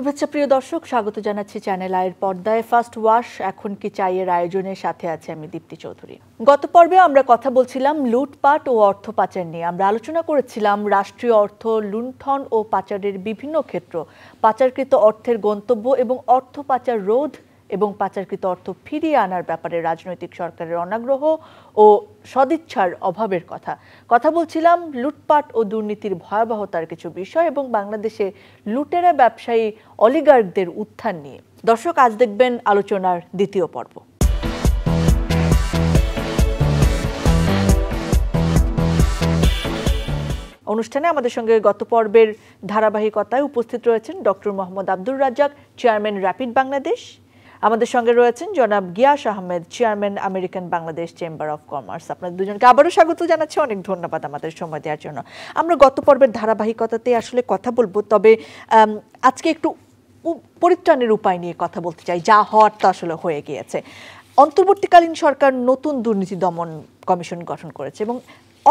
শুভেচ্ছা প্রিয় দর্শক, স্বাগত জানাচ্ছি চ্যানেল আইয়ের পর্দায়। ফার্স্ট ওয়াশ এখন কি চাইয়ের আয়োজনের সাথে আছে আমি দীপ্তি চৌধুরী। গত পর্বে আমরা কথা বলছিলাম লুটপাট ও অর্থ পাচার নিয়ে। আমরা আলোচনা করেছিলাম রাষ্ট্রীয় অর্থ লুণ্ঠন ও পাচারের বিভিন্ন ক্ষেত্র, পাচারকৃত অর্থের গন্তব্য এবং অর্থ পাচার রোধ এবং পাচারকৃত অর্থ ফিরিয়ে আনার ব্যাপারে রাজনৈতিক সরকারের অনাগ্রহ ও সদিচ্ছার অভাবের কথা বলছিলাম লুটপাট ও দুর্নীতির ভয়াবহতার কিছু বিষয় এবং বাংলাদেশে লুটেরা ব্যবসায়ী অলিগার্কদের উত্থান নিয়ে। দর্শক, আজ দেখবেন আলোচনার দ্বিতীয় পর্ব। অনুষ্ঠানে আমাদের সঙ্গে গত পর্বের ধারাবাহিকতায় উপস্থিত রয়েছেন doctor Mohammad Abdur Razzaque, chairman rapid Bangladesh. আমাদের সঙ্গে রয়েছেন জনাব Gias Ahmed, chairman American Bangladesh chamber of commerce. আপনাদের দুজনকে আবারও স্বাগত জানাচ্ছি, অনেক ধন্যবাদ আমাদের সময় দেওয়ার জন্য। আমরা গত পর্বের ধারাবাহিকতাতে আসলে কথা বলবো, তবে আজকে একটু পরিত্রাণের উপায় নিয়ে কথা বলতে চাই। যা হওয়ার তা আসলে হয়ে গিয়েছে। অন্তর্বর্তীকালীন সরকার নতুন দুর্নীতি দমন কমিশন গঠন করেছে এবং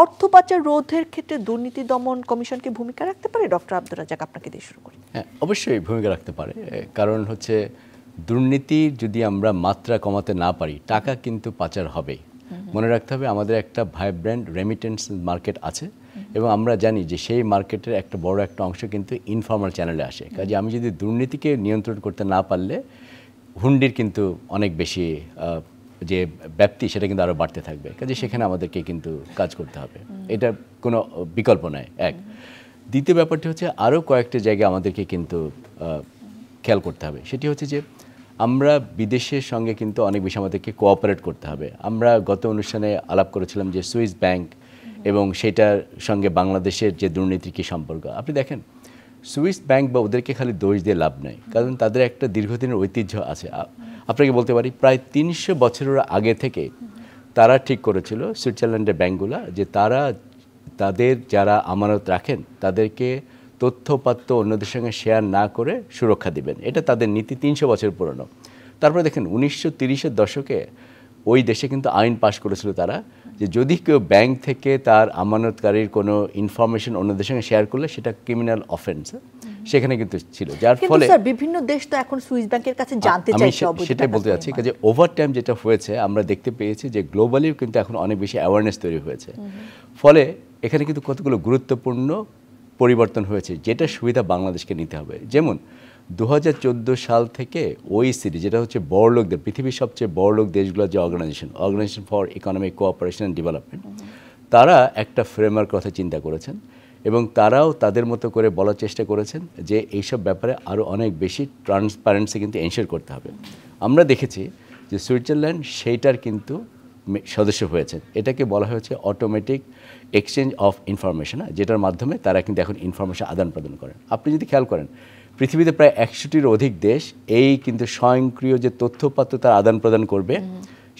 অর্থ পাচার রোধের ক্ষেত্রে দুর্নীতি দমন কমিশনকে ভূমিকা রাখতে পারে। ডক্টর আব্দুর রাজ্জাক, আপনাকে দিয়ে শুরু করি। হ্যাঁ, অবশ্যই ভূমিকা রাখতে পারে। কারণ হচ্ছে দুর্নীতির যদি আমরা মাত্রা কমাতে না পারি, টাকা কিন্তু পাচার হবেই। মনে রাখতে হবে আমাদের একটা ভাইব্রেন্ট রেমিটেন্স মার্কেট আছে এবং আমরা জানি যে সেই মার্কেটের একটা বড় একটা অংশ কিন্তু ইনফর্মাল চ্যানেলে আসে। কাজে আমি যদি দুর্নীতিকে নিয়ন্ত্রণ করতে না পারলে হুন্ডির কিন্তু অনেক বেশি যে ব্যাপ্তি সেটা কিন্তু আরও বাড়তে থাকবে। কাজে সেখানে আমাদেরকে কিন্তু কাজ করতে হবে, এটা কোনো বিকল্প নয়। এক, দ্বিতীয় ব্যাপারটি হচ্ছে আরও কয়েকটা জায়গায় আমাদেরকে কিন্তু খেয়াল করতে হবে। সেটি হচ্ছে যে আমরা বিদেশের সঙ্গে কিন্তু অনেক বেশি আমাদেরকে কোঅপারেট করতে হবে। আমরা গত অনুষ্ঠানে আলাপ করেছিলাম যে সুইস ব্যাংক এবং সেটার সঙ্গে বাংলাদেশের যে দুর্নীতির কী সম্পর্ক। আপনি দেখেন সুইস ব্যাংক বা ওদেরকে খালি দোষ দিয়ে লাভ নেই, কারণ তাদের একটা দীর্ঘদিনের ঐতিহ্য আছে। আপনাকে বলতে পারি প্রায় 300 বছরের আগে থেকে তারা ঠিক করেছিল সুইজারল্যান্ডের ব্যাংকগুলো যে তারা তাদের যারা আমানত রাখেন তাদেরকে তথ্যপাত্র অন্যদের সঙ্গে শেয়ার না করে সুরক্ষা দিবেন। এটা তাদের নীতি, 300 বছর পুরনো। তারপরে দেখেন 1930-এর দশকে ওই দেশে কিন্তু আইন পাশ করেছিল তারা যে যদি কেউ ব্যাংক থেকে তার আমানতকারীর কোনো ইনফরমেশন অন্যদের সঙ্গে শেয়ার করলে সেটা ক্রিমিনাল অফেন্স সেখানে কিন্তু ছিল। যার ফলে বিভিন্ন দেশ তো এখন সুইস ব্যাংকের কাছে জানতে চাইছে। সেটাই বলতে যাচ্ছি যে ওভার টাইম যেটা হয়েছে আমরা দেখতে পেয়েছি যে গ্লোবালিও কিন্তু এখন অনেক বেশি অ্যাওয়ারনেস তৈরি হয়েছে। ফলে এখানে কিন্তু কতগুলো গুরুত্বপূর্ণ পরিবর্তন হয়েছে, যেটা সুবিধা বাংলাদেশকে নিতে হবে। যেমন 2014 সাল থেকে OECD, যেটা হচ্ছে বড়লোকদের পৃথিবীর সবচেয়ে বড়লোক দেশগুলোর যে organisation for economic cooperation and development, তারা একটা ফ্রেমওয়ার্ক কথা চিন্তা করেছেন এবং তারাও তাদের মতো করে বলার চেষ্টা করেছেন যে এইসব ব্যাপারে আরও অনেক বেশি ট্রান্সপারেন্সি কিন্তু এনশিওর করতে হবে। আমরা দেখেছি যে সুইজারল্যান্ড সেইটার কিন্তু সদস্য হয়েছেন। এটাকে বলা হয়েছে অটোমেটিক এক্সচেঞ্জ অফ ইনফরমেশন, যেটার মাধ্যমে তারা কিন্তু এখন ইনফরমেশন আদান প্রদান করেন। আপনি যদি খেয়াল করেন পৃথিবীতে প্রায় 100-টির অধিক দেশ এই কিন্তু স্বয়ংক্রিয় যে তথ্যপাত্র তার আদান প্রদান করবে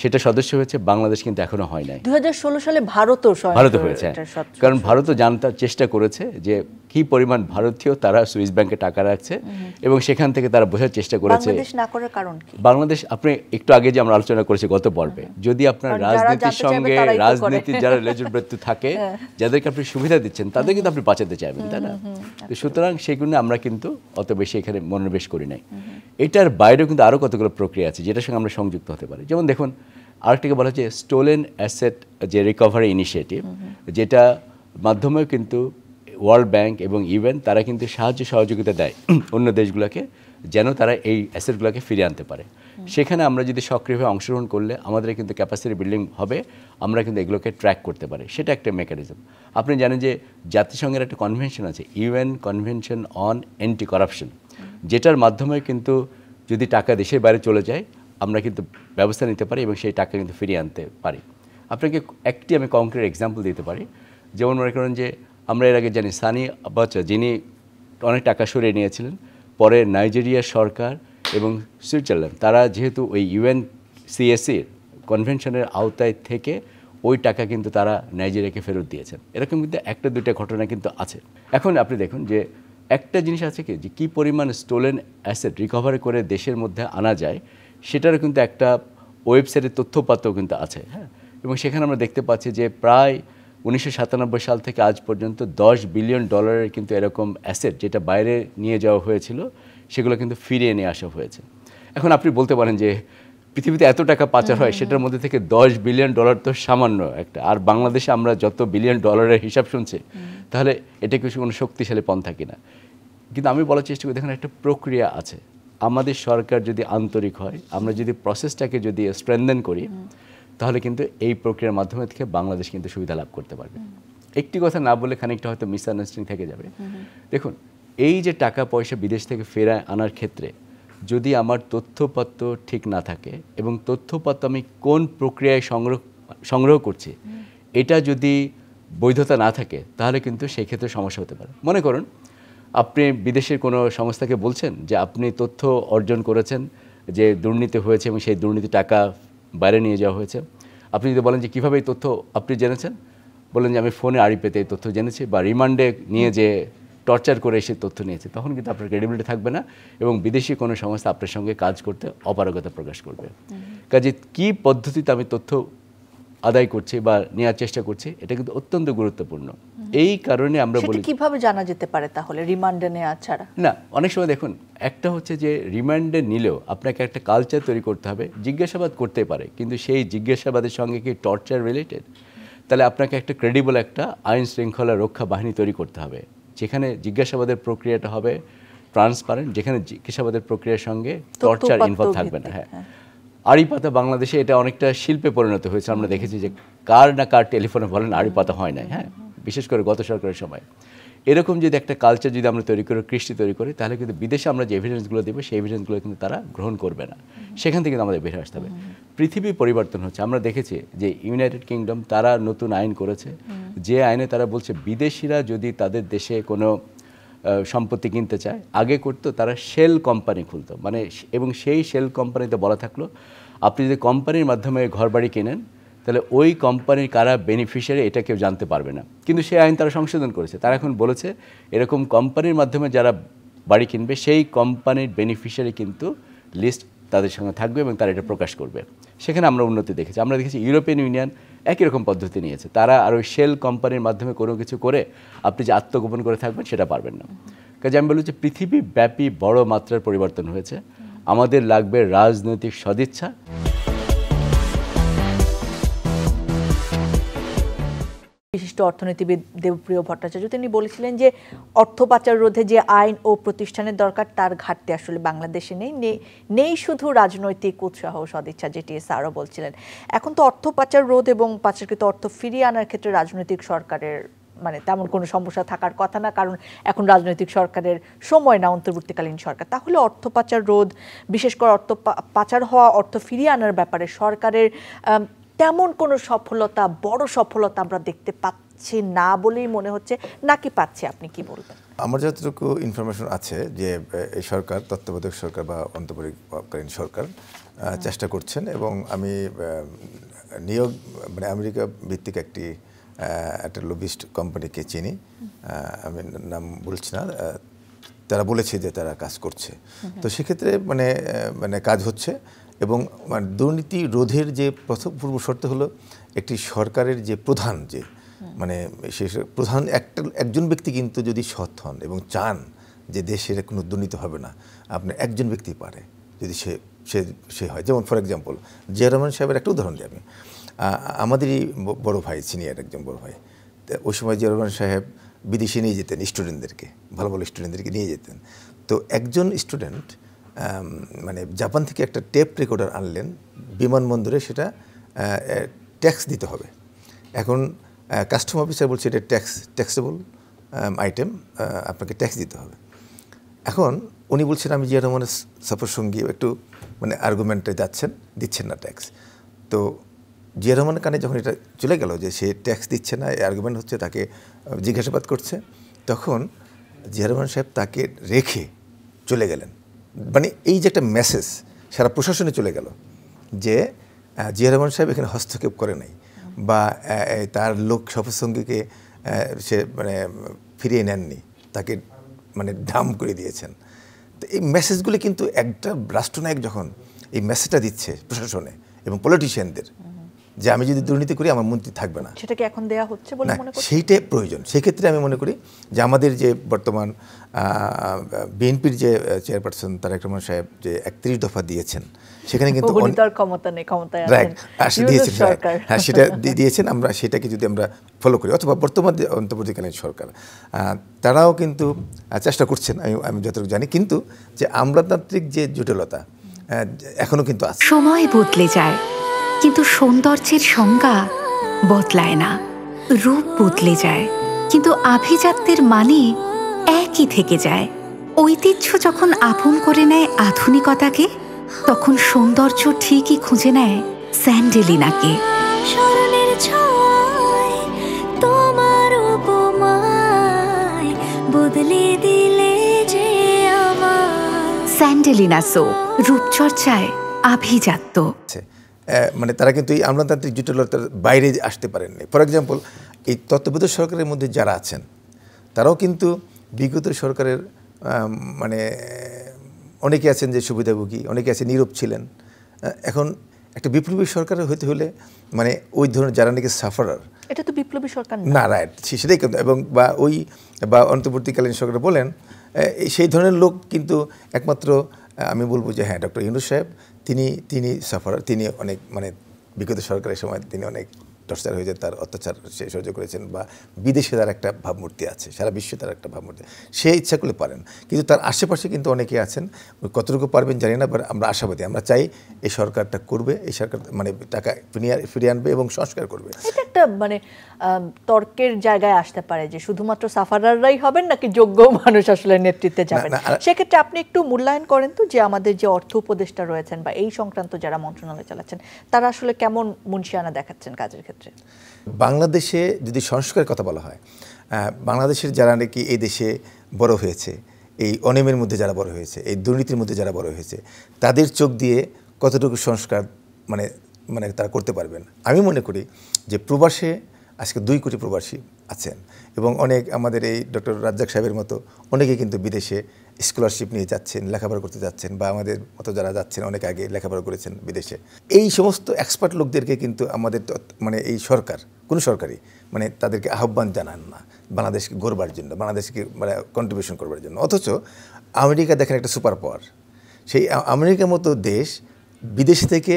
সেটা সদস্য হয়েছে। বাংলাদেশ কিন্তু এখনো হয় নাই। 2016 সালে ভারত হয়েছে, কারণ ভারতও জানতার চেষ্টা করেছে যে কি পরিমাণ ভারতীয় তারা সুইস ব্যাংকে টাকা রাখছে এবং সেখান থেকে তারা বোঝার চেষ্টা করেছে। বাংলাদেশ না করার কারণ কি? বাংলাদেশ, আপনি একটু আগে যে আমরা আলোচনা করেছি গত পর্বে, যদি আপনার রাজনীতির সঙ্গে রাজনীতির যারা লেজুরবৃত্তি থাকে, যাদেরকে আপনি সুবিধা দিচ্ছেন তাদের কিন্তু আপনি বাঁচাতে চাইবেন, তাই না? সুতরাং সেগুলো আমরা কিন্তু অত বেশি এখানে মনোনিবেশ করি নাই। এটার বাইরেও কিন্তু আরও কতগুলো প্রক্রিয়া আছে যেটার সঙ্গে আমরা সংযুক্ত হতে পারি। যেমন দেখুন, আরেকটাকে বলা হচ্ছে স্টোলেন অ্যাসেট যে রিকভারি ইনিশিয়েটিভ, যেটা মাধ্যমেও কিন্তু ওয়ার্ল্ড ব্যাংক এবং ইউএন তারা কিন্তু সাহায্য সহযোগিতা দেয় অন্য দেশগুলোকে যেন তারা এই অ্যাসেটগুলোকে ফিরিয়ে আনতে পারে। সেখানে আমরা যদি সক্রিয়ভাবে অংশগ্রহণ করলে আমাদের কিন্তু ক্যাপাসিটি বিল্ডিং হবে, আমরা কিন্তু এগুলোকে ট্র্যাক করতে পারি। সেটা একটা মেকানিজম। আপনি জানেন যে জাতিসংঘের একটা কনভেনশন আছে, UN convention on anti corruption, যেটার মাধ্যমে কিন্তু যদি টাকা দেশের বাইরে চলে যায় আমরা কিন্তু ব্যবস্থা নিতে পারি এবং সেই টাকা কিন্তু ফিরিয়ে আনতে পারি। আপনাকে একটি আমি কংক্রিট এক্সাম্পল দিতে পারি। যেমন মনে করেন যে আমরা এর আগে জানি সানি আবাচা, যিনি অনেক টাকা সরিয়ে নিয়েছিলেন, পরে নাইজেরিয়ার সরকার এবং সুইজারল্যান্ড তারা যেহেতু ওই ইউএনসিএসির কনভেনশনের আওতায় থেকে ওই টাকা কিন্তু তারা নাইজেরিয়াকে ফেরত দিয়েছেন। এরকম কিন্তু একটা দুইটা ঘটনা কিন্তু আছে। এখন আপনি দেখুন যে একটা জিনিস আছে কি, যে কী পরিমাণ স্টোলেন অ্যাসেট রিকভারি করে দেশের মধ্যে আনা যায় সেটারও কিন্তু একটা ওয়েবসাইটের তথ্যপাত্র কিন্তু আছে। হ্যাঁ, এবং সেখানে আমরা দেখতে পাচ্ছি যে প্রায় 1997 সাল থেকে আজ পর্যন্ত $10 বিলিয়ন কিন্তু এরকম অ্যাসেট যেটা বাইরে নিয়ে যাওয়া হয়েছিল সেগুলো কিন্তু ফিরিয়ে নিয়ে আসা হয়েছে। এখন আপনি বলতে পারেন যে পৃথিবীতে এত টাকা পাচার হয়, সেটার মধ্যে থেকে $10 বিলিয়ন তো সামান্য একটা, আর বাংলাদেশে আমরা যত বিলিয়ন ডলারের হিসাব শুনছি, তাহলে এটা কিছু কোনো শক্তিশালী পন্থা কিনা। কিন্তু আমি বলার চেষ্টা করি, দেখেন একটা প্রক্রিয়া আছে। আমাদের সরকার যদি আন্তরিক হয়, আমরা যদি প্রসেসটাকে যদি স্ট্রেনথেন করি, তাহলে কিন্তু এই প্রক্রিয়ার মাধ্যমে থেকে বাংলাদেশ কিন্তু সুবিধা লাভ করতে পারবে। একটি কথা না বলে খানিকটা হয়তো মিসআন্ডারস্ট্যান্ডিং থেকে যাবে। দেখুন, এই যে টাকা পয়সা বিদেশ থেকে ফেরায় আনার ক্ষেত্রে যদি আমার তথ্যপত্র ঠিক না থাকে এবং তথ্যপত্র আমি কোন প্রক্রিয়ায় সংগ্রহ করছি এটা যদি বৈধতা না থাকে, তাহলে কিন্তু সেই ক্ষেত্রে সমস্যা হতে পারে। মনে করুন আপনি বিদেশের কোনো সংস্থাকে বলছেন যে আপনি তথ্য অর্জন করেছেন যে দুর্নীতি হয়েছে এবং সেই দুর্নীতি টাকা বাইরে নিয়ে যাওয়া হয়েছে। আপনি যদি বলেন যে কীভাবে এই তথ্য আপনি জেনেছেন, বলেন যে আমি ফোনে আড়ি পেতে এই তথ্য জেনেছি বা রিমান্ডে নিয়ে যে টর্চার করে এসে তথ্য নিয়েছে, তখন কিন্তু আপনার ক্রেডিবিলিটি থাকবে না এবং বিদেশি কোনো সংস্থা আপনার সঙ্গে কাজ করতে অপারগতা প্রকাশ করবে। কাজে কী পদ্ধতিতে আমি তথ্য আদায় করছি বা নেওয়ার চেষ্টা করছি, এটা কিন্তু অত্যন্ত গুরুত্বপূর্ণ। এই কারণে আমরা বলি, কিভাবে জানা যেতে পারে তাহলে রিমান্ডে নেওয়া ছাড়া? না, অনেক সময় দেখুন, একটা হচ্ছে যে রিমান্ডে নিলেও আপনাকে একটা কালচার তৈরি করতে হবে। জিজ্ঞাসাবাদ করতে পারে, কিন্তু সেই জিজ্ঞাসাবাদের সঙ্গে কি টর্চার রিলেটেড, তাহলে আপনাকে একটা ক্রেডিবল একটা আইন শৃঙ্খলা রক্ষা বাহিনী তৈরি করতে হবে, যেখানে জিজ্ঞাসাবাদের প্রক্রিয়াটা হবে ট্রান্সপারেন্ট, যেখানে জিজ্ঞাসাবাদের প্রক্রিয়ার সঙ্গে টর্চার ইনভলভ থাকবে না। হ্যাঁ, আড়ি পাতা বাংলাদেশে এটা অনেকটা শিল্পে পরিণত হয়েছে। আমরা দেখেছি যে কার না কার টেলিফোনে বলেন আড়ি পাতা হয় নাই। হ্যাঁ, বিশেষ করে গত সরকারের সময়। এরকম যদি একটা কালচার যদি আমরা তৈরি করি, কৃষ্টি তৈরি করি, তাহলে কিন্তু বিদেশে আমরা যে এভিডেন্সগুলো দেবো সেই এভিডেন্সগুলো কিন্তু তারা গ্রহণ করবে না। সেখান থেকে আমাদের বেরিয়ে আসতে হবে। পৃথিবী পরিবর্তন হচ্ছে। আমরা দেখেছি যে ইউনাইটেড কিংডম তারা নতুন আইন করেছে, যে আইনে তারা বলছে বিদেশিরা যদি তাদের দেশে কোনো সম্পত্তি কিনতে চায়, আগে করতো তারা শেল কোম্পানি খুলতো, মানে এবং সেই শেল কোম্পানিতে বলা থাকলো আপনি যদি কোম্পানির মাধ্যমে ঘরবাড়ি কেনেন, তাহলে ওই কোম্পানির কারা বেনিফিশিয়ারি এটা কেউ জানতে পারবে না। কিন্তু সেই আইন তারা সংশোধন করেছে। তারা এখন বলেছে এরকম কোম্পানির মাধ্যমে যারা বাড়ি কিনবে সেই কোম্পানির বেনিফিশিয়ারি কিন্তু লিস্ট তাদের সঙ্গে থাকবে এবং তারা এটা প্রকাশ করবে। সেখানে আমরা উন্নতি দেখেছি। আমরা দেখেছি ইউরোপিয়ান ইউনিয়ন একই রকম পদ্ধতি নিয়েছে। তারা আর ওই শেল কোম্পানির মাধ্যমে কোনো কিছু করে আপনি যে আত্মগোপন করে থাকবেন সেটা পারবেন না। কাজে আমি বলি যে পৃথিবীব্যাপী বড় মাত্রার পরিবর্তন হয়েছে। আমাদের লাগবে রাজনৈতিক সদিচ্ছা। বিশিষ্ট অর্থনীতিবিদ দেবপ্রিয় ভট্টাচার্য তিনি বলেছিলেন যে অর্থ পাচার রোধে যে আইন ও প্রতিষ্ঠানের দরকার, তার ঘাটতি আসলে বাংলাদেশে নেই শুধু রাজনৈতিক উৎসাহ সদিচ্ছা, যেটি স্যারও বলছিলেন। এখন তো অর্থ পাচার রোধ এবং পাচারকৃত অর্থ ফিরিয়ে আনার ক্ষেত্রে রাজনৈতিক সরকারের মানে তেমন কোনো সমস্যা থাকার কথা না, কারণ এখন রাজনৈতিক সরকারের সময় না, অন্তর্বর্তীকালীন সরকার। তাহলে অর্থ পাচার রোধ, বিশেষ করে অর্থ পাচার হওয়া অর্থ ফিরিয়ে আনার ব্যাপারে সরকারের তেমন কোনো সফলতা, বড় সফলতা আমরা দেখতে পাচ্ছি না বলেই মনে হচ্ছে, নাকি পাচ্ছি? আপনি কি বলবেন? আমার যতটুকু ইনফরমেশন আছে যে এই সরকার, তত্ত্বাবধায়ক সরকার বা অন্তর্বর্তীকালীন সরকার চেষ্টা করছেন, এবং আমি নিয়োগ মানে আমেরিকা ভিত্তিক একটা লবিস্ট কোম্পানিকে চিনি, আমি নাম বলছি না, তারা বলেছে যে তারা কাজ করছে। তো সেক্ষেত্রে মানে কাজ হচ্ছে, এবং দুর্নীতি রোধের যে পূর্ব শর্ত হলো একটি সরকারের যে প্রধান, যে মানে সে প্রধান একজন ব্যক্তি কিন্তু যদি সৎ হন এবং চান যে দেশের কোনো দুর্নীতি হবে না, আপনার একজন ব্যক্তি পারে যদি সে হয়। যেমন ফর এক্সাম্পল জিয়া রহমান সাহেবের একটা উদাহরণ দিই আমি। আমাদেরই বড় ভাই, সিনিয়র একজন বড় ভাই, ওই সময় জিয়া রহমান সাহেব বিদেশে নিয়ে যেতেন স্টুডেন্টদেরকে, ভালো ভালো স্টুডেন্টদেরকে নিয়ে যেতেন। তো একজন স্টুডেন্ট মানে জাপান থেকে একটা টেপ রেকর্ডার আনলেন, বিমানবন্দরে সেটা ট্যাক্স দিতে হবে। এখন কাস্টম অফিসার বলছে এটা ট্যাক্সেবল আইটেম, আপনাকে ট্যাক্স দিতে হবে। এখন উনি বলছেন আমি জিয়া রহমানের সফর সঙ্গী, একটু মানে আর্গুমেন্টে দিচ্ছেন না ট্যাক্স। তো জিয়া রহমানের কানে যখন এটা চলে গেল যে সে ট্যাক্স দিচ্ছে না, এই আর্গুমেন্ট হচ্ছে, তাকে জিজ্ঞাসাবাদ করছে, তখন জিয়া রহমান সাহেব তাকে রেখে চলে গেলেন। মানে এই যে একটা মেসেজ সারা প্রশাসনে চলে গেল যে জিয়া রহমান সাহেব এখানে হস্তক্ষেপ করে নাই, বা তার লোক সফরসঙ্গীকে সে মানে ফিরিয়ে নেননি, তাকে মানে ডাম করে দিয়েছেন। তো এই মেসেজগুলি কিন্তু একটা রাষ্ট্রনায়ক যখন এই মেসেজটা দিচ্ছে প্রশাসনে এবং পলিটিশিয়ানদের যে আমি যদি দুর্নীতি করি আমার মন্ত্রী থাকবে না। সেটা কি এখন দেয়া হচ্ছে বলে মনে করছেন? সেইটাই প্রয়োজন। সেক্ষেত্রে আমি মনে করি যে আমাদের যে বর্তমান বিএনপির যে চেয়ারপারসন তারেক রহমান সাহেব যে 31 দফা দিয়েছেন, সেখানে কিন্তু ক্ষমতা নেই, ক্ষমতায় আছেন দিয়েছেন, হ্যাঁ সেটা দিয়েছেন। আমরা সেটাকে যদি আমরা ফলো করি, অথবা বর্তমান অন্তর্বর্তীকালীন সরকার তারাও কিন্তু চেষ্টা করছেন, আমি যতটুকু জানি, কিন্তু যে আমলাতান্ত্রিক যে জটিলতা এখনো কিন্তু আছে। সময় বদলে যায় কিন্তু সৌন্দর্যের সংজ্ঞা বদলায় না। রূপ বদলে যায় কিন্তু আভিজাত্যের মানে একই থেকে যায়। ঐতিহ্য যখন আপন করে নেয় আধুনিকতাকে, তখন সৌন্দর্য ঠিকই খুঁজে নেয় স্যান্ডেলিনাকে। স্মরণের ছয় তোমার উপমায় বদলে দিলে যে আমার। স্যান্ডেলিনা সো, রূপচর্চায় আভিজাত্য। মানে তারা কিন্তু এই আমলাতান্ত্রিক জটিলতার বাইরে আসতে পারেননি। ফর এক্সাম্পল, এই তত্ত্বাবধায়ক সরকারের মধ্যে যারা আছেন তারাও কিন্তু বিগত সরকারের মানে অনেকে আছেন যে সুবিধাভোগী, অনেকে আছে নীরব ছিলেন। এখন একটা বিপ্লবী সরকারের হতে হলে মানে ওই ধরনের যারা নাকি সাফারার, এটা তো বিপ্লবী সরকার না, রাইট, সেটাই কিন্তু, এবং বা অন্তর্বর্তীকালীন সরকার বলেন সেই ধরনের লোক কিন্তু একমাত্র আমি বলবো যে হ্যাঁ, ডক্টর ইউনূস সাহেব তিনি সাফারার, তিনি অনেক মানে বিগত সরকারের সময় তিনি অনেক টর্চার হয়েছে, তার অত্যাচার সে সহ্য করেছেন, বা বিদেশে তার একটা ভাবমূর্তি আছে, সারা বিশ্বে তার একটা ভাবমূর্তি, সে ইচ্ছা করলে পারেন। কিন্তু তার আশেপাশে কিন্তু অনেকে আছেন, কতটুকু পারবেন জানি না, বাট আমরা আশাবাদী, আমরা চাই এই সরকারটা করবে, এই সরকার মানে টাকা ফিরিয়ে আনবে এবং সংস্কার করবে। এটা একটা মানে তর্কের জায়গায় আসতে পারে যে শুধুমাত্র সাফারাররাই হবেন নাকি যোগ্য মানুষ আসলে নেতৃত্বে যাবেন। সেক্ষেত্রে আপনি একটু মূল্যায়ন করেন তো যে আমাদের যে অর্থ উপদেষ্টা রয়েছেন বা এই সংক্রান্ত যারা মন্ত্রণালয় চালাচ্ছেন তারা আসলে কেমন মুনশিয়ানা দেখাচ্ছেন কাজের ক্ষেত্রে। বাংলাদেশে যদি সংস্কারের কথা বলা হয়, বাংলাদেশের যারা নাকি এই দেশে বড় হয়েছে, এই অনিয়মের মধ্যে যারা বড় হয়েছে, এই দুর্নীতির মধ্যে যারা বড় হয়েছে, তাদের চোখ দিয়ে কতটুকু সংস্কার মানে মানে তারা করতে পারবেন। আমি মনে করি যে প্রবাসে আজকে 2 কোটি প্রবাসী আছেন, এবং অনেক আমাদের এই ডক্টর রাজ্জাক সাহেবের মতো অনেকে কিন্তু বিদেশে স্কলারশিপ নিয়ে যাচ্ছেন, লেখাপড়া করতে যাচ্ছেন, বা আমাদের মতো যারা যাচ্ছেন অনেক আগে লেখাপড়া করেছেন বিদেশে। এই সমস্ত এক্সপার্ট লোকদেরকে কিন্তু আমাদের মানে এই সরকার, কোনো সরকারই মানে তাদেরকে আহ্বান জানান না বাংলাদেশকে গড়বার জন্য, বাংলাদেশকে মানে কন্ট্রিবিউশন করবার জন্য। অথচ আমেরিকা দেখেন একটা সুপার পাওয়ার, সেই আমেরিকার মতো দেশ বিদেশ থেকে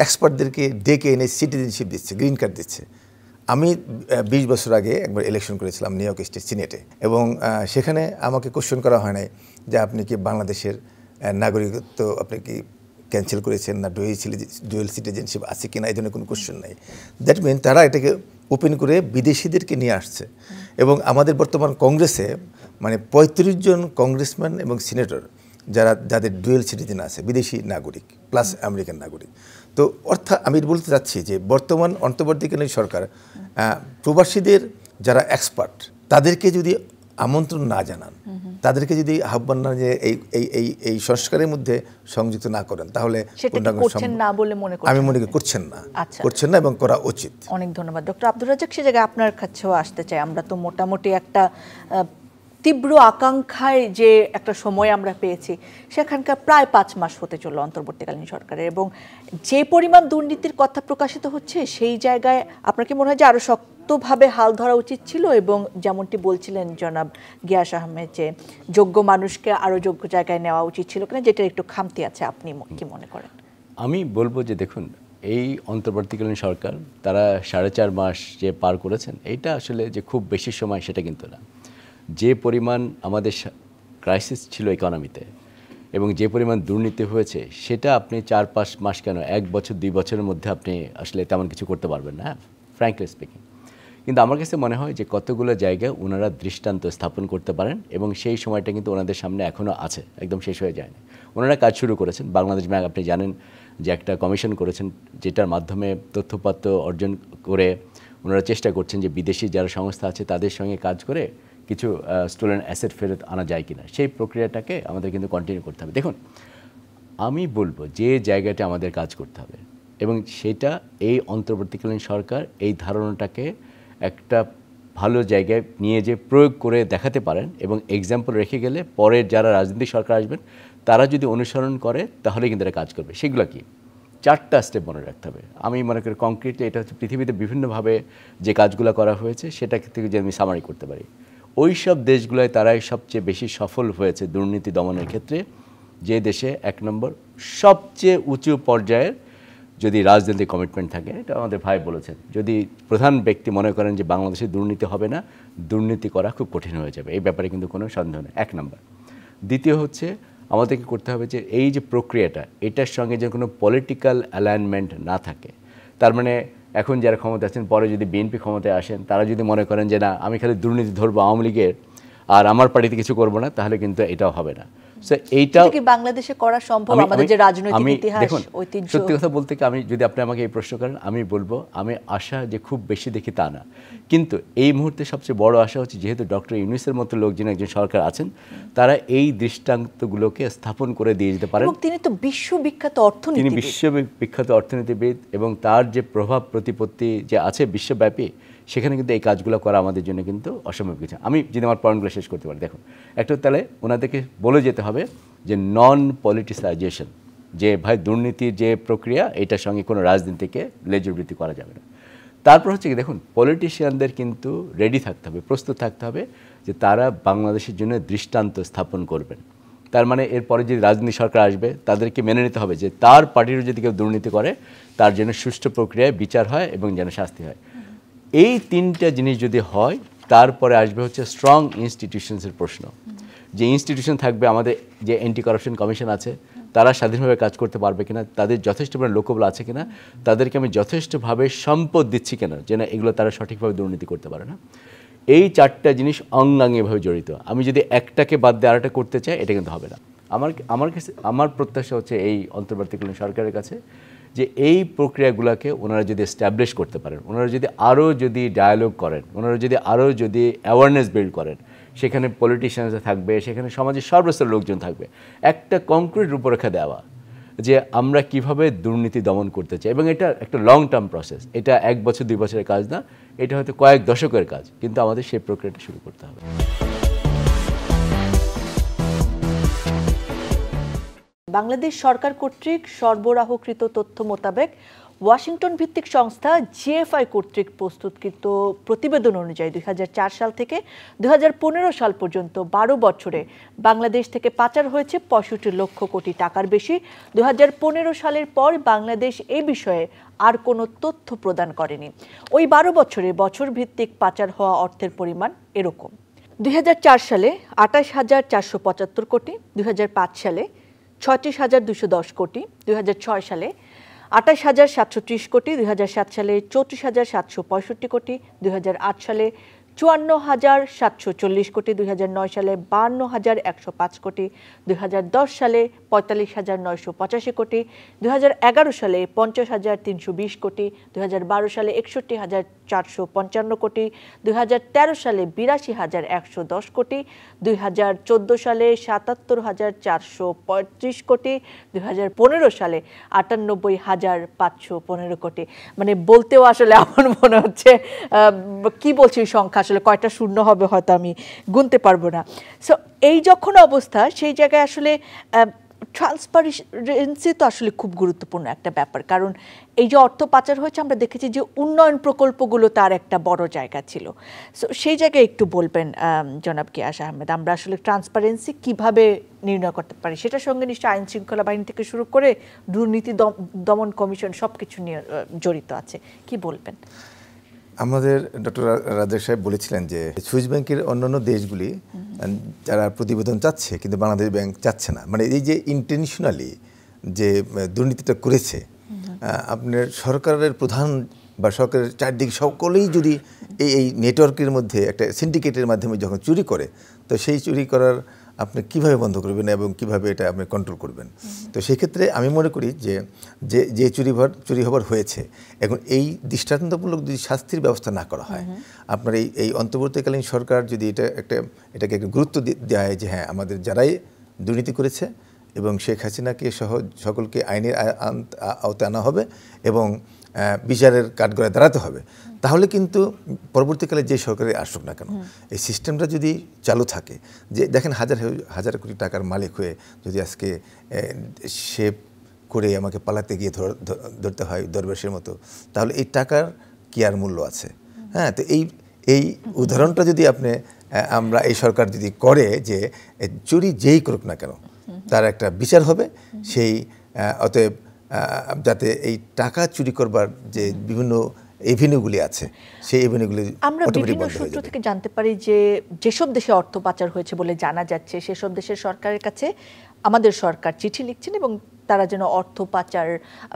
এক্সপার্টদেরকে ডেকে এনে সিটিজেনশিপ দিচ্ছে, গ্রিন কার্ড দিচ্ছে। আমি 20 বছর আগে একবার ইলেকশন করেছিলাম নিউ ইয়র্ক স্টেট সিনেটে, এবং সেখানে আমাকে কোশ্চেন করা হয় নাই যে আপনি কি বাংলাদেশের নাগরিকত্ব আপনি কি ক্যান্সেল করেছেন না, ডুয়েল সিটিজেনশিপ আছে কিনা, এই ধরনের কোনো কোশ্চেন নাই। দ্যাট মিন তারা এটাকে ওপেন করে বিদেশিদেরকে নিয়ে আসছে। এবং আমাদের বর্তমান কংগ্রেসে মানে 35 জন কংগ্রেসম্যান এবং সিনেটর যাদের ডুয়েল সিটিজেন আছে, বিদেশি নাগরিক প্লাস আমেরিকান নাগরিক। তো অর্থাৎ আমি বলতে চাচ্ছি যে বর্তমান অন্তর্বর্তীকালীন সরকার প্রবাসীদের যারা এক্সপার্ট তাদেরকে যদি আমন্ত্রণ না জানান, তাদেরকে যদি আহ্বান না যে এই সংস্কারের মধ্যে সংযুক্ত না করেন, তাহলে আমি মনে করি করছেন না এবং করা উচিত। অনেক ধন্যবাদ ডক্টর আব্দুর রাজ্জাক। সে জায়গায় আপনার কাছেও আসতে চাই। আমরা তো মোটামুটি একটা তীব্র আকাঙ্ক্ষায় যে একটা সময় আমরা পেয়েছি, সেখানকার প্রায় 5 মাস হতে চলল অন্তর্বর্তীকালীন সরকারের, এবং যে পরিমাণ দুর্নীতির কথা প্রকাশিত হচ্ছে সেই জায়গায় আপনার কি মনে হয় যে আরও শক্তভাবে হাল ধরা উচিত ছিল? এবং যেমনটি বলছিলেন জনাব গিয়াস আহমেদ যে যোগ্য মানুষকে আরও যোগ্য জায়গায় নেওয়া উচিত ছিল কিনা, যেটার একটু খামতি আছে, আপনি কি মনে করেন? আমি বলবো যে দেখুন, এই অন্তর্বর্তীকালীন সরকার তারা 4.5 মাস যে পার করেছেন, এইটা আসলে যে খুব বেশি সময় সেটা কিন্তু না। যে পরিমাণ আমাদের ক্রাইসিস ছিল ইকোনমিতে এবং যে পরিমাণ দুর্নীতি হয়েছে, সেটা আপনি 4-5 মাস কেন 1 বছর 2 বছরের মধ্যে আপনি আসলে তেমন কিছু করতে পারবেন না, ফ্র্যাঙ্কলি স্পিকিং। কিন্তু আমার কাছে মনে হয় যে কতগুলো জায়গায় ওনারা দৃষ্টান্ত স্থাপন করতে পারেন, এবং সেই সময়টা কিন্তু ওনাদের সামনে এখনও আছে, একদম শেষ হয়ে যায়নি। ওনারা কাজ শুরু করেছেন। বাংলাদেশ ব্যাংক আপনি জানেন যে একটা কমিশন করেছেন, যেটার মাধ্যমে তথ্যপত্র অর্জন করে ওনারা চেষ্টা করছেন যে বিদেশি যারা সংস্থা আছে তাদের সঙ্গে কাজ করে কিছু স্টোলেন অ্যাসেট ফেরত আনা যায় কিনা, সেই প্রক্রিয়াটাকে আমাদের কিন্তু কন্টিনিউ করতে হবে। দেখুন, আমি বলবো যে জায়গাটা আমাদের কাজ করতে হবে, এবং সেটা এই অন্তর্বর্তীকালীন সরকার এই ধারণাটাকে একটা ভালো জায়গায় নিয়ে যে প্রয়োগ করে দেখাতে পারেন, এবং এক্সাম্পল রেখে গেলে পরের যারা রাজনৈতিক সরকার আসবেন তারা যদি অনুসরণ করে তাহলে কিন্তু এটা কাজ করবে। সেগুলো কি? 4টা স্টেপ মনে রাখতে হবে। আমি মনে করি কংক্রিটলি এটা হচ্ছে পৃথিবীতে বিভিন্নভাবে যে কাজগুলো করা হয়েছে সেটা থেকে যদি আমি সামারি করতে পারি, ওই সব দেশগুলোয় তারাই সবচেয়ে বেশি সফল হয়েছে দুর্নীতি দমনের ক্ষেত্রে, যে দেশে 1 নম্বর সবচেয়ে উঁচু পর্যায়ের যদি রাজনৈতিক কমিটমেন্ট থাকে। এটা আমাদের ভাই বলেছেন, যদি প্রধান ব্যক্তি মনে করেন যে বাংলাদেশে দুর্নীতি হবে না, দুর্নীতি করা খুব কঠিন হয়ে যাবে, এই ব্যাপারে কিন্তু কোনো সন্দেহ নেই, 1 নম্বর। দ্বিতীয় হচ্ছে আমাদেরকে করতে হবে যে এই যে প্রক্রিয়াটা, এটার সঙ্গে যে কোনো পলিটিক্যাল অ্যালাইনমেন্ট না থাকে। তার মানে এখন যারা ক্ষমতা আছেন, পরে যদি বিএনপি ক্ষমতায় আসেন, তারা যদি মনে করেন যে না আমি খালি দুর্নীতি ধরবো আওয়ামী লীগের আর আমার পার্টিতে কিছু করব না, তাহলে কিন্তু এটাও হবে না। সো এইটা কি বাংলাদেশে করা সম্ভব? আমাদের যে রাজনৈতিক ইতিহাস, ঐতিহ্য। সত্যি কথা বলতে কি, আমি যদি আপনি আমাকে এই প্রশ্ন করেন, আমি বলবো আমি আশা যে খুব বেশি দেখি তা না, কিন্তু এই মুহূর্তে সবচেয়ে বড় আশা হচ্ছে যেহেতু ডক্টর ইউনূসের মতো লোকজন একজন সরকার আছেন, তারা এই দৃষ্টান্তগুলোকে স্থাপন করে দিয়ে যেতে পারেন। তিনি তো বিশ্ববিখ্যাত অর্থনীতিবিদ, তিনি বিশ্ববিখ্যাত অর্থনীতিবিদ, এবং তার যে প্রভাব প্রতিপত্তি যে আছে বিশ্বব্যাপী, সেখানে কিন্তু এই কাজগুলো করা আমাদের জন্য কিন্তু অসম্ভব কিছু। আমি যদি আমার পয়েন্টগুলো শেষ করতে পারি, দেখুন, একটা তাহলে ওনাদেরকে বলে যেতে হবে যে নন পলিটিসাইজেশন, যে ভাই দুর্নীতির যে প্রক্রিয়া, এটার সঙ্গে কোনো রাজনীতিকে লেজুরবৃত্তি করা যাবে না। তারপর হচ্ছে কি, দেখুন, পলিটিশিয়ানদের কিন্তু রেডি থাকতে হবে, প্রস্তুত থাকতে হবে যে তারা বাংলাদেশের জন্য দৃষ্টান্ত স্থাপন করবেন। তার মানে এরপরে যদি রাজনীতি সরকার আসবে, তাদেরকে মেনে নিতে হবে যে তার পার্টিরও যদি কেউ দুর্নীতি করে, তার জন্য সুষ্ঠু প্রক্রিয়ায় বিচার হয় এবং যেন শাস্তি হয়। এই 3টা জিনিস যদি হয়, তারপরে আসবে হচ্ছে স্ট্রং ইনস্টিটিউশনসের প্রশ্ন। যে ইনস্টিটিউশন থাকবে, আমাদের যে অ্যান্টি কারাপশন কমিশন আছে, তারা স্বাধীনভাবে কাজ করতে পারবে কিনা, তাদের যথেষ্ট পরিমাণ লোকবল আছে কিনা, তাদেরকে আমি যথেষ্টভাবে সম্পদ দিচ্ছি কিনা যেন এগুলো তারা সঠিকভাবে দুর্নীতি করতে পারে না। এই 4টা জিনিস অঙ্গাঙ্গিভাবে জড়িত। আমি যদি একটাকে বাদ দিয়ে আরেকটা করতে চাই, এটা কিন্তু হবে না। আমার প্রত্যাশা হচ্ছে এই অন্তর্বর্তীকালীন সরকারের কাছে যে এই প্রক্রিয়াগুলোকে ওনারা যদি এস্টাবলিশ করতে পারেন, ওনারা যদি আরও যদি ডায়ালগ করেন, ওনারা যদি আরও যদি অ্যাওয়ারনেস বিল্ড করেন, সেখানে পলিটিশিয়ানরা থাকবে, সেখানে সমাজের সর্বস্তরের লোকজন থাকবে, একটা কংক্রিট রূপরেখা দেওয়া যে আমরা কিভাবে দুর্নীতি দমন করতে চাই। এবং এটা একটা লং টার্ম প্রসেস, এটা 1 বছর 2 বছরের কাজ না, এটা হয়তো কয়েক দশকের কাজ, কিন্তু আমাদের সেই প্রক্রিয়াটা শুরু করতে হবে। বাংলাদেশ সরকার কর্তৃক সরবরাহকৃত তথ্য মোতাবেক ওয়াশিংটন ভিত্তিক সংস্থা জিএফআই কর্তৃক প্রস্তুতকৃত প্রতিবেদন অনুযায়ী 2004 সাল থেকে 2015 সাল পর্যন্ত 12 বছরে বাংলাদেশ থেকে পাচার হয়েছে 65 লক্ষ কোটি টাকার বেশি। 2015 সালের পর বাংলাদেশ এই বিষয়ে আর কোনো তথ্য প্রদান করেনি। ওই 12 বছরে বছর ভিত্তিক পাচার হওয়া অর্থের পরিমাণ এরকম: 2004 সালে 28,475 কোটি, 2005 সালে 36,210 কোটি, 2006 সালে 28,730 কোটি, 2007 সালে 34,765 কোটি, 2008 সালে 54,740 কোটি, 2009 সালে 52,105 কোটি, 2010 সালে 45,985 কোটি, 2011 সালে 50,320 কোটি, 2012 সালে 61,455 কোটি, 2013 সালে 82,110 কোটি, 2014 সালে 77,435 কোটি, 2015 সালে 98,515 কোটি। মানে বলতেও আসলে এমন মনে হচ্ছে কি বলছি, সংখ্যা আসলে কয়টা শূন্য হবে হয়তো আমি গুনতে পারবো না। সো এই যখন অবস্থা, সেই জায়গায় আসলে ট্রান্সপারেন্সি তো আসলে খুব গুরুত্বপূর্ণ একটা ব্যাপার, কারণ এই যে অর্থ পাচার হয়েছে, আমরা দেখেছি যে উন্নয়ন প্রকল্পগুলো তার একটা বড় জায়গা ছিল। সো সেই জায়গায় একটু বলবেন জনাব গিয়াস আহমেদ, আমরা আসলে ট্রান্সপারেন্সি কিভাবে নির্ণয় করতে পারি? সেটার সঙ্গে নিশ্চয়ই আইন শৃঙ্খলা বাহিনী থেকে শুরু করে দুর্নীতি দমন কমিশন সব কিছু নিয়ে জড়িত আছে, কি বলবেন? আমাদের ডক্টর রাজ্জাক সাহেব বলেছিলেন যে সুইস ব্যাংকের অন্যান্য দেশগুলি যারা প্রতিবেদন চাচ্ছে, কিন্তু বাংলাদেশ ব্যাংক চাচ্ছে না। মানে এই যে ইন্টেনশনালি যে দুর্নীতিটা করেছে, আপনার সরকারের প্রধান বা সরকারের চারদিকে সকলেই যদি এই নেটওয়ার্কের মধ্যে একটা সিন্ডিকেটের মাধ্যমে যখন চুরি করে, তো সেই চুরি করার আপনি কিভাবে বন্ধ করবেন এবং কিভাবে এটা আপনি কন্ট্রোল করবেন? তো সেই ক্ষেত্রে আমি মনে করি যে চুরি হবার হয়েছে, এখন এই দৃষ্টান্তমূলক যদি শাস্তির ব্যবস্থা না করা হয়, আপনার এই অন্তর্বর্তীকালীন সরকার যদি এটাকে একটা গুরুত্ব দেওয়া হয় যে হ্যাঁ, আমাদের যারাই দুর্নীতি করেছে এবং শেখ হাসিনাকে সহ সকলকে আইনের আওতায় আনা হবে এবং বিচারের কাঠগড়ায় দাঁড়াতে হবে, তাহলে কিন্তু পরবর্তীকালে যে সরকারে আসুক না কেন, এই সিস্টেমটা যদি চালু থাকে, যে দেখেন হাজার হাজার কোটি টাকার মালিক হয়ে যদি আজকে সে করে আমাকে পালাতে গিয়ে ধরতে হয় দরবেশের মতো, তাহলে এই টাকার কি আর মূল্য আছে? হ্যাঁ, তো এই উদাহরণটা যদি আমরা এই সরকার যদি করে যে চুরি যেই করুক না কেন তার একটা বিচার হবে, সেই অতএব যাতে এই টাকা চুরি করবার যে বিভিন্ন এভিনিউগুলি আছে সেই এভিনিউগুলি আমরা বিভিন্ন সূত্র থেকে জানতে পারি যে যেসব দেশে অর্থ পাচার হয়েছে বলে জানা যাচ্ছে সেসব দেশের সরকারের কাছে আমাদের সরকার চিঠি লিখছেন এবং তারা যেন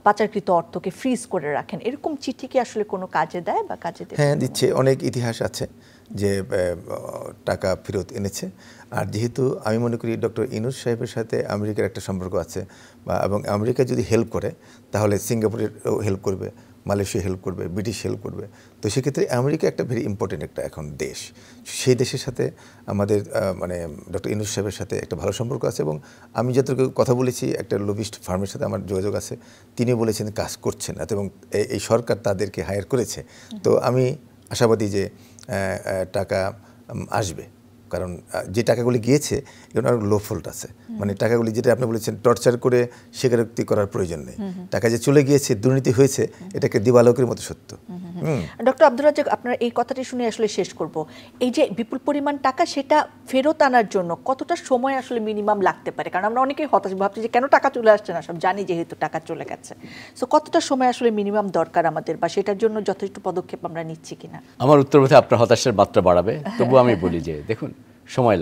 পাচারকৃত অর্থকে ফ্রিজ করে রাখেন। এরকম চিঠি কি আসলে কোনো কাজে দেয় বা কাজে দেয়? হ্যাঁ, দিচ্ছে। অনেক ইতিহাস আছে যে টাকা ফেরত এনেছে। আর যেহেতু আমি মনে করি ডক্টর ইউনূস সাহেবের সাথে আমেরিকার একটা সম্পর্ক আছে, এবং আমেরিকা যদি হেল্প করে তাহলে সিঙ্গাপুরের হেল্প করবে, মালয়েশিয়া হেল্প করবে, ব্রিটিশ হেল্প করবে। তো সেক্ষেত্রে আমেরিকা একটা ভেরি ইম্পর্টেন্ট একটা এখন দেশ। সেই দেশের সাথে আমাদের ডক্টর ইউনূস সাহেবের সাথে একটা ভালো সম্পর্ক আছে, এবং আমি যতটুকু কথা বলেছি একটা লবিস্ট ফার্মের সাথে আমার যোগাযোগ আছে, তিনি বলেছেন কাজ করছেন এবং এই সরকার তাদেরকে হায়ার করেছে। তো আমি আশাবাদী যে টাকা আসবে, কারণ যে টাকাগুলি গিয়েছে এগুলো অনেক লো ফল্ট আছে। টাকাগুলি যেটা আপনি বলেছেন টর্চার করে স্বীকারোক্তি করার প্রয়োজন নেই। টাকা যে চলে গিয়েছে, দুর্নীতি হয়েছে, এটাকে দিবালোকের মতো সত্য। ডক্টর আব্দুর রাজ্জাক, আপনার এই কথাটি শুনে আসলে শেষ করব। এই যে বিপুল পরিমাণ টাকা, সেটা ফেরত আনার জন্য কতটা সময় আসলে মিনিমাম লাগতে পারে? কারণ আমরা অনেকেই হতাশ, ভাবছি যে কেন টাকা চলে আসছে না, সব জানি যেহেতু টাকা চলে গেছে। সো কতটা সময় আসলে মিনিমাম দরকার আমাদের, বা সেটার জন্য যথেষ্ট পদক্ষেপ আমরা নিচ্ছি কিনা? আমার উত্তর বোধহয় আপনার হতাশার মাত্রা বাড়াবে, তবু আমি বলি যে দেখুন, সময়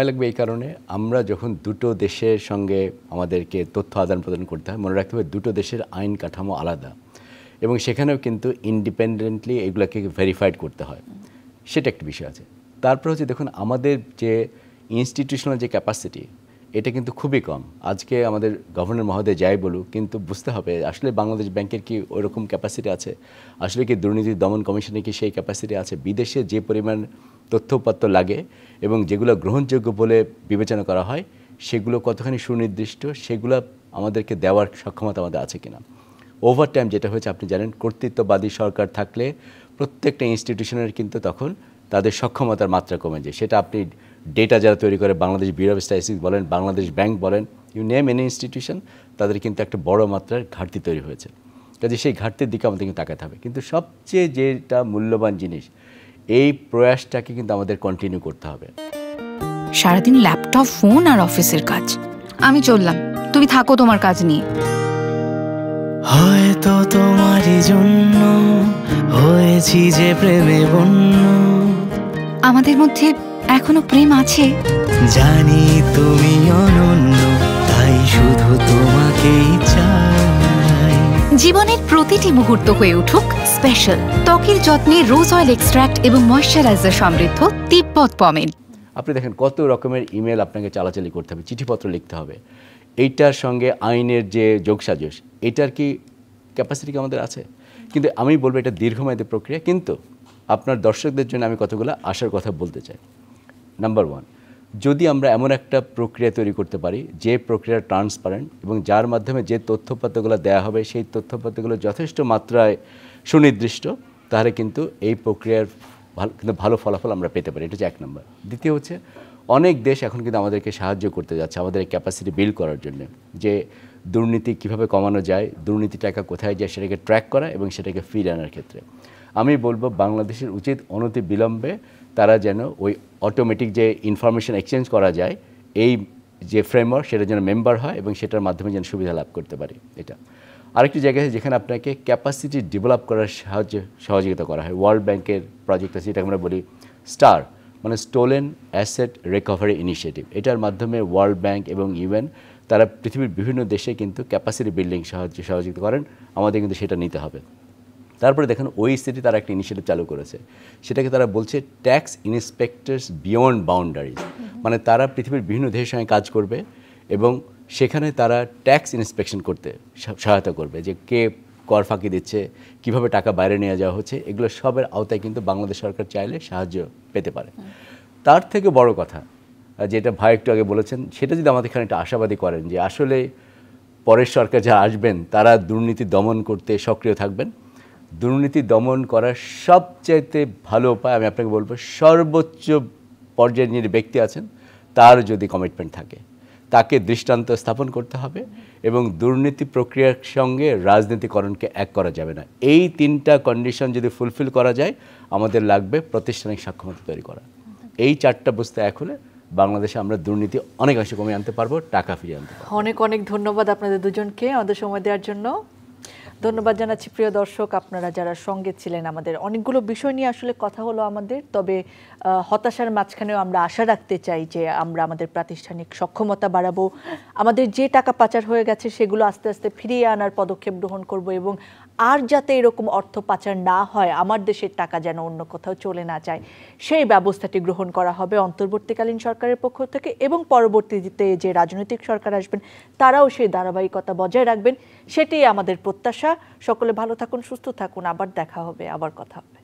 লাগবে এই কারণে আমরা যখন দুটো দেশের সঙ্গে আমাদেরকে তথ্য আদান প্রদান করতে হয়, মনে রাখতে হবে দুটো দেশের আইন কাঠামো আলাদা, এবং সেখানেও কিন্তু ইন্ডিপেন্ডেন্টলি এগুলোকে ভেরিফাইড করতে হয়, সেটা একটা বিষয় আছে। তারপর হচ্ছে দেখুন, আমাদের যে ইনস্টিটিউশনাল যে ক্যাপাসিটি, এটা কিন্তু খুবই কম। আজকে আমাদের গভর্নর মহোদয় যাই বলুক, কিন্তু বুঝতে হবে আসলে বাংলাদেশ ব্যাংকের কি ওইরকম ক্যাপাসিটি আছে, আসলে কি দুর্নীতি দমন কমিশনের কি সেই ক্যাপাসিটি আছে? বিদেশে যে পরিমাণ তথ্যপত্র লাগে এবং যেগুলো গ্রহণযোগ্য বলে বিবেচনা করা হয় সেগুলো কতখানি সুনির্দিষ্ট, সেগুলো আমাদেরকে দেওয়ার সক্ষমতা আমাদের আছে কিনা। ওভার টাইম যেটা হয়েছে আপনি জানেন, কর্তৃত্ববাদী সরকার থাকলে প্রত্যেকটা ইনস্টিটিউশনের কিন্তু তখন তাদের সক্ষমতার মাত্রা কমে যায়। সেটা আপনি ডেটা যারা তৈরি করে, বাংলাদেশ ব্যুরো অফ স্ট্যাটিস্টিক্স বলেন, বাংলাদেশ ব্যাংক বলেন, ইউ নেম এনি ইনস্টিটিউশন, তাদের কিন্তু একটা বড় মাত্রার ঘাটতি তৈরি হয়েছে। কাজে সেই ঘাটতির দিকে আমাদের কিন্তু তাকাতে হবে। কিন্তু সবচেয়ে যেটা মূল্যবান জিনিস, এই প্রয়াসটাকে কিন্তু আমাদের কন্টিনিউ করতে হবে। সারাদিন ল্যাপটপ, ফোন আর অফিসের কাজ। আমি চললাম, তুমি থাকো তোমার কাজ নিয়ে। হয়তো তোমারই জন্য হয়েছি যে প্রেমে বন্য। আমাদের মধ্যে এখনো প্রেম আছে, জানি তুমি অনন্য, তাই শুধু তোমাকেই চাই। জীবনের প্রতিটি মুহূর্ত হয়ে উঠুক স্পেশাল। ত্বকের যত্নে রোজ অয়েল এক্সট্রাক্ট এবং ময়শ্চারাইজার সমৃদ্ধ তিব্বত পমেড। আপনি দেখেন কত রকমের ইমেল আপনাকে চালাচালি করতে হবে, চিঠিপত্র লিখতে হবে, এইটার সঙ্গে আইনের যে যোগসাজশ, এটার কি ক্যাপাসিটি কি আমাদের আছে? কিন্তু আমি বলবো এটা দীর্ঘমেয়াদী প্রক্রিয়া। কিন্তু আপনার দর্শকদের জন্য আমি কতগুলো আশার কথা বলতে চাই। নাম্বার 1, যদি আমরা এমন একটা প্রক্রিয়া তৈরি করতে পারি যে প্রক্রিয়া ট্রান্সপারেন্ট এবং যার মাধ্যমে যে তথ্যপত্রগুলো দেওয়া হবে সেই তথ্যপত্রগুলো যথেষ্ট মাত্রায় সুনির্দিষ্ট, তাহলে কিন্তু এই প্রক্রিয়ার ভালো ফলাফল আমরা পেতে পারি। এটা হচ্ছে 1 নম্বর। দ্বিতীয় হচ্ছে, অনেক দেশ এখন কিন্তু আমাদেরকে সাহায্য করতে যাচ্ছে আমাদের ক্যাপাসিটি বিল্ড করার জন্য, যে দুর্নীতি কিভাবে কমানো যায়, দুর্নীতি টাকা কোথায় যায় সেটাকে ট্র্যাক করা এবং সেটাকে ফিরিয়ে আনার ক্ষেত্রে আমি বলবো বাংলাদেশের উচিত অনতি বিলম্বে তারা যেন ওই অটোমেটিক যে ইনফরমেশন এক্সচেঞ্জ করা যায় এই যে ফ্রেমওয়ার্ক, সেটা যেন মেম্বার হয় এবং সেটার মাধ্যমে যেন সুবিধা লাভ করতে পারি। এটা আরেকটি জায়গা আছে যেখানে আপনাকে ক্যাপাসিটি ডেভেলপ করার সহযোগিতা করা হয়। ওয়ার্ল্ড ব্যাংকের প্রজেক্ট আছে, যেটা আমরা বলি স্টার, মানে স্টোলেন অ্যাসেট রিকভারি ইনিশিয়েটিভ। এটার মাধ্যমে ওয়ার্ল্ড ব্যাংক এবং ইউএন তারা পৃথিবীর বিভিন্ন দেশে কিন্তু ক্যাপাসিটি বিল্ডিং সহযোগিতা করেন, আমাদের কিন্তু সেটা নিতে হবে। তারপরে দেখেন ওইসিটি তারা একটা ইনিশিয়েটিভ চালু করেছে, সেটাকে তারা বলছে ট্যাক্স ইন্সপেক্টরস বিয়ন্ড বাউন্ডারিজ, মানে তারা পৃথিবীর বিভিন্ন দেশের সঙ্গে কাজ করবে এবং সেখানে তারা ট্যাক্স ইন্সপেকশন করতে সহায়তা করবে, যে কে কর ফাঁকি দিচ্ছে, কিভাবে টাকা বাইরে নিয়ে যাওয়া হচ্ছে, এগুলো সবের আওতায় কিন্তু বাংলাদেশ সরকার চাইলে সাহায্য পেতে পারে। তার থেকে বড় কথা যেটা ভাই একটু আগে বলেছেন, সেটা যদি আমাদের এখানে একটা আশাবাদী করেন যে আসলে পরের সরকার যারা আসবেন তারা দুর্নীতি দমন করতে সক্রিয় থাকবেন। দুর্নীতি দমন করার সবচাইতে ভালো উপায় আমি আপনাকে বলবো, সর্বোচ্চ পর্যায়ে যিনি ব্যক্তি আছেন তার যদি কমিটমেন্ট থাকে, তাকে দৃষ্টান্ত স্থাপন করতে হবে এবং দুর্নীতি প্রক্রিয়ার সঙ্গে রাজনীতিকরণকে এক করা যাবে না। এই 3টা কন্ডিশন যদি ফুলফিল করা যায়, আমাদের লাগবে প্রাতিষ্ঠানিক সক্ষমতা তৈরি করা। এই 4টা বস্তু এক হলে বাংলাদেশে আমরা দুর্নীতি অনেকাংশে কমিয়ে আনতে পারবো, টাকা ফিরিয়ে আনতে পারবো। অনেক অনেক ধন্যবাদ আপনাদের দুজনকে আমাদের সময় দেওয়ার জন্য। ধন্যবাদ জানাচ্ছি প্রিয় দর্শক, আপনারা যারা সঙ্গে ছিলেন। আমাদের অনেকগুলো বিষয় নিয়ে আসলে কথা হলো আমাদের, তবে হতাশার মাঝখানেও আমরা আশা রাখতে চাই যে আমরা আমাদের প্রাতিষ্ঠানিক সক্ষমতা বাড়াবো, আমাদের যে টাকা পাচার হয়ে গেছে সেগুলো আস্তে আস্তে ফিরিয়ে আনার পদক্ষেপ গ্রহণ করব এবং আর যাতে এরকম অর্থ পাচার না হয়, আমার দেশের টাকা যেন অন্য কোথাও চলে না যায়, সেই ব্যবস্থাটি গ্রহণ করা হবে অন্তর্বর্তীকালীন সরকারের পক্ষ থেকে, এবং পরবর্তীতে যে রাজনৈতিক সরকার আসবেন তারাও সেই ধারাবাহিকতা বজায় রাখবেন, সেটাই আমাদের প্রত্যাশা। সকলে ভালো থাকুন, সুস্থ থাকুন, আবার দেখা হবে, আবার কথা হবে।